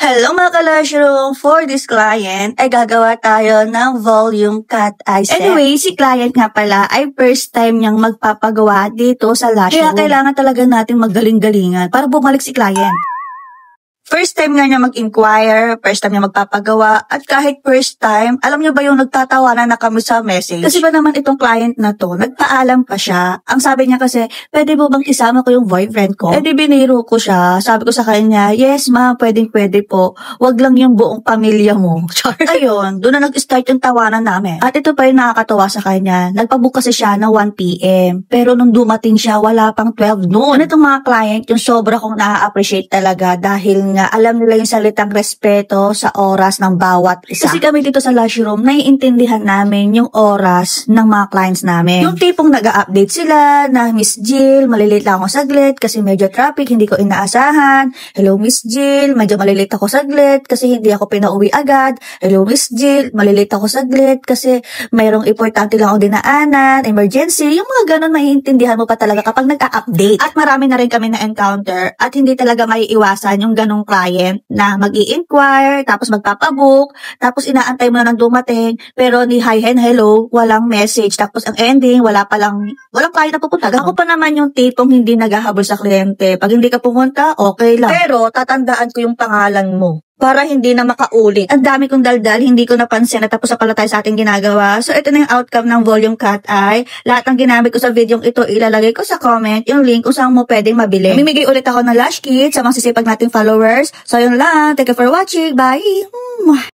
Hello mga ka-Lushroom! For this client, ay gagawa tayo ng volume cut eye set. Anyway, si client nga pala ay first time niyang magpapagawa dito sa Lushroom. Kaya kailangan talaga natin magaling-galingan para bumalik si client. First time nga niya mag-inquire, first time niya magpapagawa, at kahit first time, alam niyo ba yung nagtatawanan na kami sa message? Kasi ba naman itong client na to, nagpaalam pa siya. Ang sabi niya kasi, pwede mo bang isama ko yung boyfriend ko? Eh di biniro ko siya. Sabi ko sa kanya, yes ma, pwede po. Wag lang yung buong pamilya mo. Ayun, doon na nag-start yung tawanan namin. At ito pa yung nakakatawa sa kanya. Nagpabook kasi siya ng 1 p.m. Pero nung dumating siya, wala pang 12 noon. Itong mga client, yung sobra kong na-appreciate talaga dahil nga alam nila yung salitang respeto sa oras ng bawat isa. Kasi kami dito sa Lushroom, naiintindihan namin yung oras ng mga clients namin. Yung tipong nag-a-update sila na Miss Jill, malilate lang ako saglit kasi medyo traffic, hindi ko inaasahan. Hello Miss Jill, medyo malilate ako saglit kasi hindi ako pinauwi agad. Hello Miss Jill, malilate ako saglit kasi mayroong importante lang ako dinaanan, emergency. Yung mga ganun maiintindihan mo pa talaga kapag nag-a-update. At marami na rin kami na-encounter at hindi talaga maiiwasan yung ganung client na mag-i-inquire, tapos magpapabook, tapos inaantay mo na nang dumating, pero ni hi and hello, walang message, tapos ang ending, walang client na pupunta. Ako pa naman yung tipong hindi naghahabol sa kliyente. Pag hindi ka pumunta, okay lang. Pero tatandaan ko yung pangalan mo para hindi na makaulit. Ang dami kong daldal, hindi ko napansin na tapos na pala tayo sa ating ginagawa. So, ito na yung outcome ng volume cut eye. Lahat ng ginamit ko sa video ito, ilalagay ko sa comment yung link kung saan mo pwedeng mabili. Mamimigay ulit ako ng Lush Kit sa mga sisipag nating followers. So, yun lang. Thank you for watching. Bye!